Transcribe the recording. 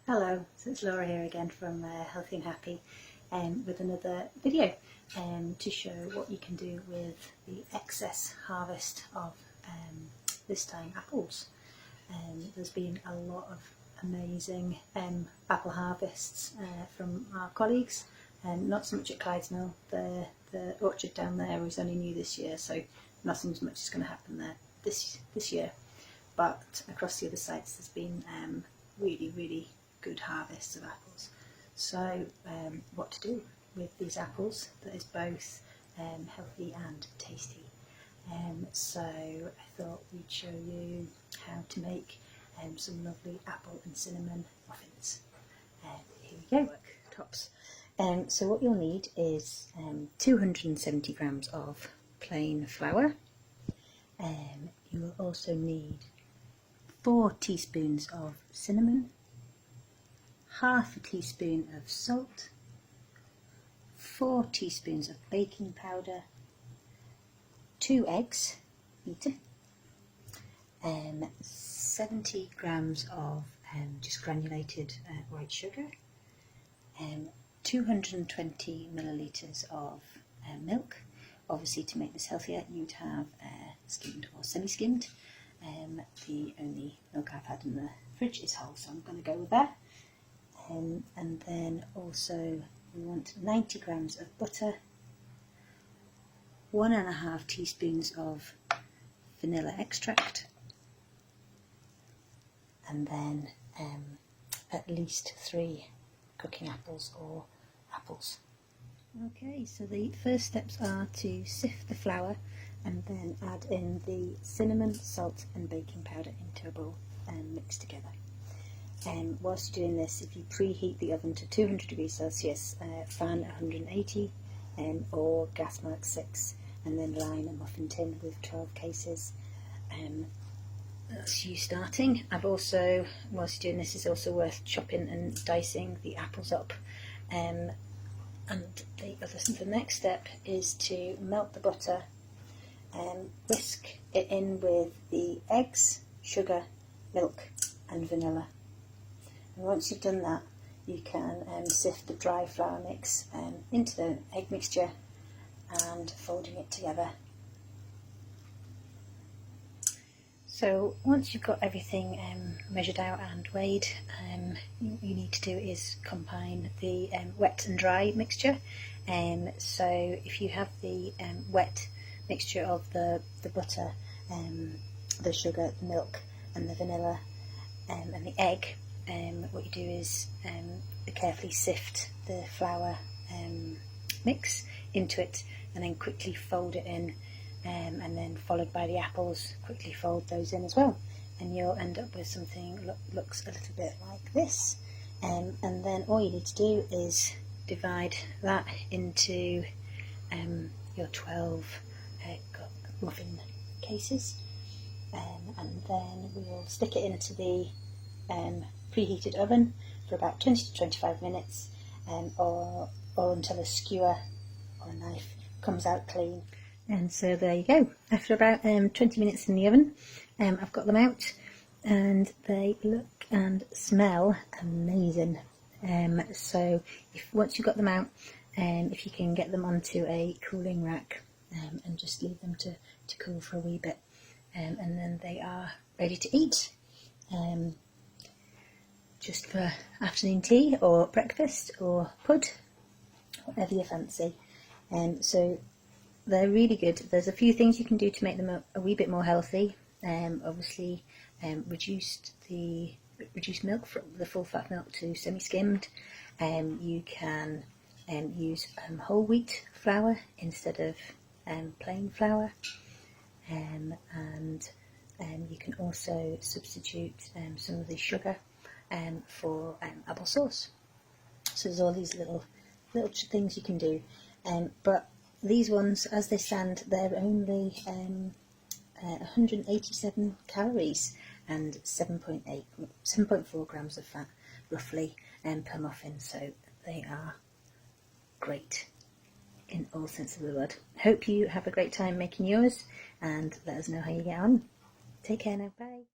Hello, so it's Laura here again from Healthy and Happy with another video to show what you can do with the excess harvest of this time apples. There's been a lot of amazing apple harvests from our colleagues, not so much at Clydesmill. The orchard down there was only new this year, so nothing as much is going to happen there this year, but across the other sites there's been really good harvests of apples. So what to do with these apples that is both healthy and tasty. So I thought we'd show you how to make some lovely apple and cinnamon muffins. Here we go. Tops. So what you'll need is 270 grams of plain flour. You will also need 4 teaspoons of cinnamon, half a teaspoon of salt, 4 teaspoons of baking powder, 2 eggs beaten, 70 grams of just granulated white sugar, 220 millilitres of milk. Obviously, to make this healthier, you'd have skimmed or semi-skimmed. The only milk I've had in the fridge is whole, so I'm going to go with that. And then also we want 90 grams of butter, 1.5 teaspoons of vanilla extract, and then at least 3 cooking apples or apples. Okay, so the first steps are to sift the flour and then add in the cinnamon, salt and baking powder into a bowl and mix together. Whilst you're doing this, if you preheat the oven to 200 degrees Celsius, fan 180 or gas mark 6, and then line a muffin tin with 12 cases. That's you starting. Whilst you're doing this, it's also worth chopping and dicing the apples up. And the next step is to melt the butter and whisk it in with the eggs, sugar, milk and vanilla. And once you've done that, you can sift the dry flour mix into the egg mixture and folding it together. So once you've got everything measured out and weighed, you need to do is combine the wet and dry mixture. So if you have the wet mixture of the butter, the sugar, the milk and the vanilla and the egg, what you do is carefully sift the flour mix into it and then quickly fold it in, and then followed by the apples, quickly fold those in as well, and you'll end up with something looks a little bit like this. And then all you need to do is divide that into your 12 muffin cases, and then we'll stick it into the preheated oven for about 20 to 25 minutes, or until a skewer or a knife comes out clean. And so there you go. After about 20 minutes in the oven, I've got them out and they look and smell amazing. So once you've got them out, if you can get them onto a cooling rack and just leave them to cool for a wee bit, and then they are ready to eat. Just for afternoon tea or breakfast or pud, whatever you fancy. So they're really good. There's a few things you can do to make them a wee bit more healthy. Obviously, reduce milk from the full fat milk to semi-skimmed. You can use whole wheat flour instead of plain flour, and you can also substitute some of the sugar for applesauce. So there's all these little things you can do, but these ones, as they stand, they're only 187 calories and 7.4 grams of fat, roughly, per muffin. So they are great in all sense of the word. Hope you have a great time making yours, and let us know how you get on. Take care now. Bye.